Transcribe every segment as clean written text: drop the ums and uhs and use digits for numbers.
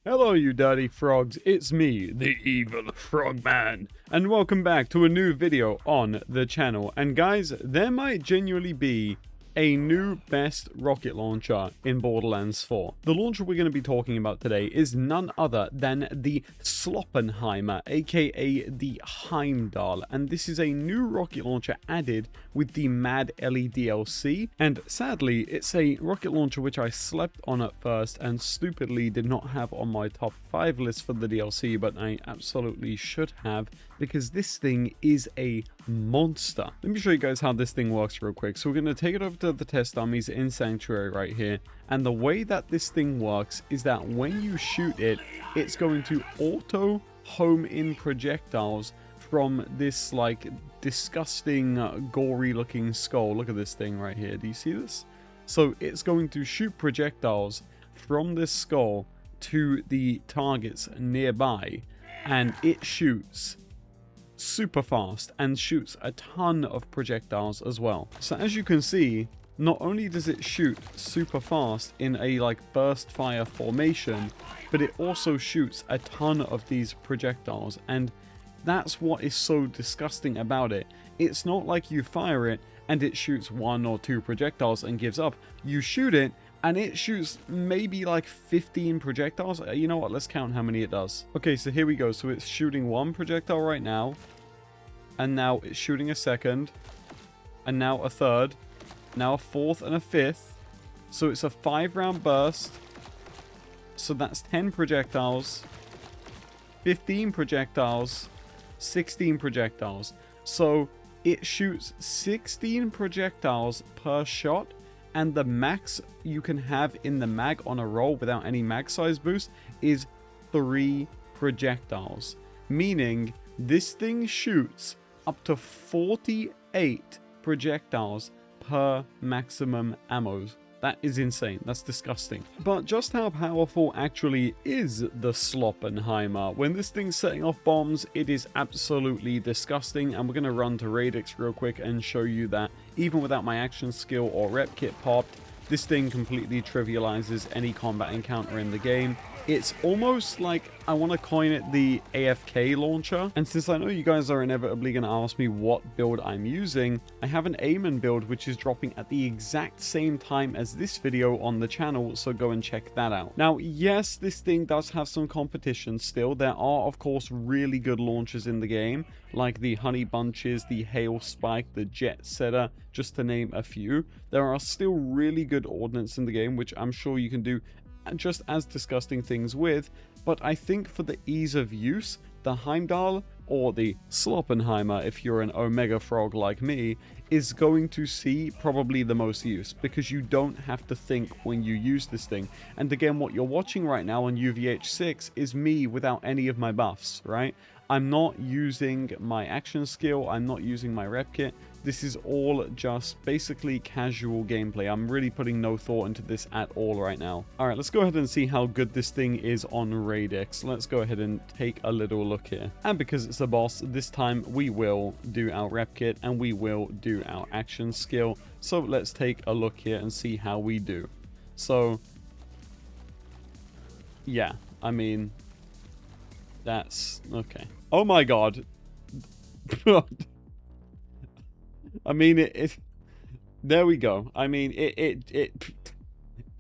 Hello you dirty frogs, it's me, the evil frogman, and welcome back to a new video on the channel. And guys, there might genuinely be a new best rocket launcher in Borderlands 4. The launcher we're going to be talking about today is none other than the Sloppenheimer, aka the Heimdahl, and this is a new rocket launcher added with the Mad Ellie DLC, and sadly it's a rocket launcher which I slept on at first and stupidly did not have on my top 5 list for the DLC, but I absolutely should have, because this thing is a monster. Let me show you guys how this thing works real quick. So we're going to take it over to the test dummies in Sanctuary right here, and the way that this thing works is that when you shoot it, it's going to auto home in projectiles from this like disgusting gory looking skull. Look at this thing right here, do you see this? So it's going to shoot projectiles from this skull to the targets nearby, and it shoots super fast and shoots a ton of projectiles as well. So as you can see, not only does it shoot super fast in a like burst fire formation, but it also shoots a ton of these projectiles, and that's what is so disgusting about it. It's not like you fire it and it shoots 1 or 2 projectiles and gives up. You shoot it and it shoots maybe like 15 projectiles. You know what? Let's count how many it does. Okay, so here we go. So it's shooting 1 projectile right now. And now it's shooting a second. And now a third. Now a 4th and a 5th. So it's a 5-round burst. So that's 10 projectiles. 15 projectiles. 16 projectiles. So it shoots 16 projectiles per shot. And the max you can have in the mag on a roll without any mag size boost is 3 projectiles. Meaning this thing shoots up to 48 projectiles per maximum ammo. That is insane. That's disgusting. But just how powerful actually is the Sloppenheimer? When this thing's setting off bombs, it is absolutely disgusting. And we're going to run to Radix real quick and show you that even without my action skill or rep kit popped, this thing completely trivializes any combat encounter in the game. It's almost like I want to coin it the AFK launcher. And since I know you guys are inevitably going to ask me what build I'm using, I have an Amon build which is dropping at the exact same time as this video on the channel, so go and check that out. Now, yes, this thing does have some competition still. There are, of course, really good launchers in the game, like the Honey Bunches, the Hail Spike, the Jet Setter, just to name a few. There are still really good ordnance in the game, which I'm sure you can do just as disgusting things with, but I think for the ease of use, the Heimdahl, or the Sloppenheimer if you're an Omega Frog like me, is going to see probably the most use, because you don't have to think when you use this thing. And again, what you're watching right now on UVH6 is me without any of my buffs, right? I'm not using my action skill, I'm not using my rep kit. This is all just basically casual gameplay. I'm really putting no thought into this at all right now. Alright, let's go ahead and see how good this thing is on Radix. Let's go ahead and take a little look here. And because it's a boss, this time we will do our rep kit and we will do our action skill. So let's take a look here and see how we do. So, yeah, I mean, that's okay. Oh my god. I mean, there we go. I mean,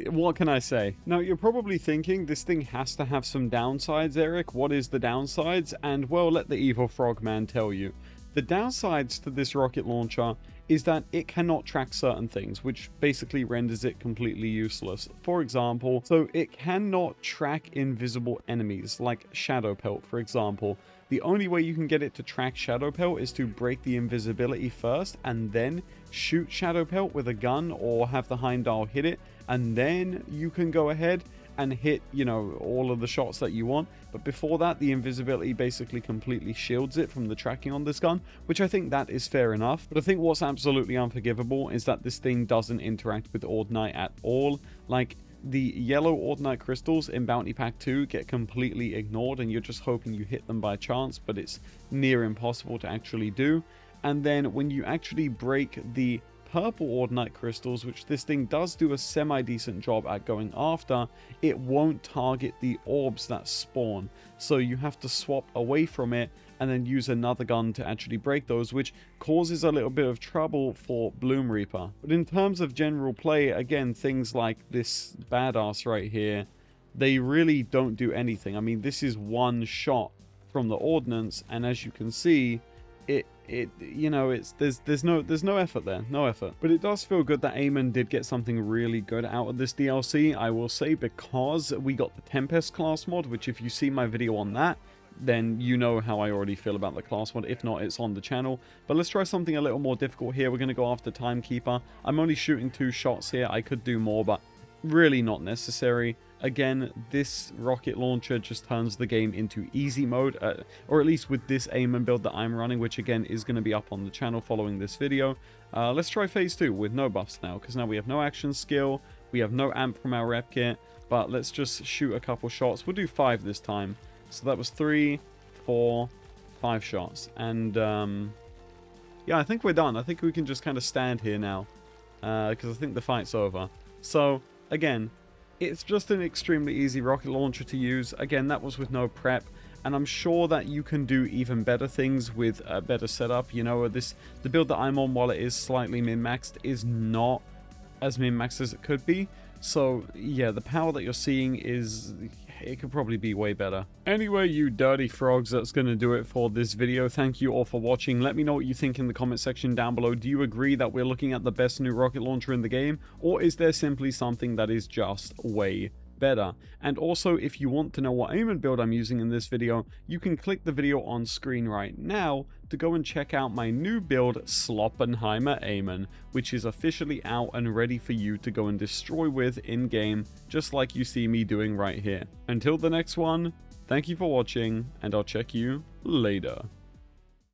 what can I say? Now, you're probably thinking this thing has to have some downsides, Eric. What is the downsides? And, well, let the evil frogman tell you. The downsides to this rocket launcher is that it cannot track certain things, which basically renders it completely useless. For example, so it cannot track invisible enemies, like Shadow Pelt, for example. The only way you can get it to track Shadow Pelt is to break the invisibility first and then shoot Shadow Pelt with a gun, or have the Heimdahl hit it, and then you can go ahead and hit, you know, all of the shots that you want. But before that, the invisibility basically completely shields it from the tracking on this gun, which I think that is fair enough. But I think what's absolutely unforgivable is that this thing doesn't interact with Ordnance at all. Like, the yellow Ordnance crystals in Bounty Pack 2 get completely ignored, and you're just hoping you hit them by chance, but it's near impossible to actually do. And then when you actually break the purple Ordnance crystals, which this thing does do a semi-decent job at going after, it won't target the orbs that spawn. So you have to swap away from it and then use another gun to actually break those, which causes a little bit of trouble for Bloom Reaper. But in terms of general play, again, things like this badass right here, they really don't do anything. I mean, this is one shot from the Ordnance, and as you can see, you know, there's no effort there, no effort. But it does feel good that Amon did get something really good out of this DLC, I will say, because we got the Tempest class mod, which if you see my video on that, then you know how I already feel about the class mod. If not, it's on the channel. But let's try something a little more difficult here. We're going to go after Timekeeper. I'm only shooting 2 shots here. I could do more, but really not necessary. Again, this rocket launcher just turns the game into easy mode, or at least with this Amon build that I'm running, which again is going to be up on the channel following this video. Let's try phase 2 with no buffs now, because now we have no action skill, we have no amp from our rep kit, but let's just shoot a couple shots. We'll do 5 this time. So that was 3, 4, 5 shots, and yeah, I think we're done. I think we can just kind of stand here now, because I think the fight's over. So again, it's just an extremely easy rocket launcher to use. Again, that was with no prep, and I'm sure that you can do even better things with a better setup. You know, the build that I'm on, while it is slightly min-maxed, is not as min-maxed as it could be. So yeah, the power that you're seeing it could probably be way better. Anyway, you dirty frogs, that's going to do it for this video. Thank you all for watching. Let me know what you think in the comment section down below. Do you agree that we're looking at the best new rocket launcher in the game, or is there simply something that is just way better? And also, if you want to know what Amon build I'm using in this video, you can click the video on screen right now to go and check out my new build, Sloppenheimer Amon, which is officially out and ready for you to go and destroy with in-game, just like you see me doing right here. Until the next one, thank you for watching, and I'll check you later.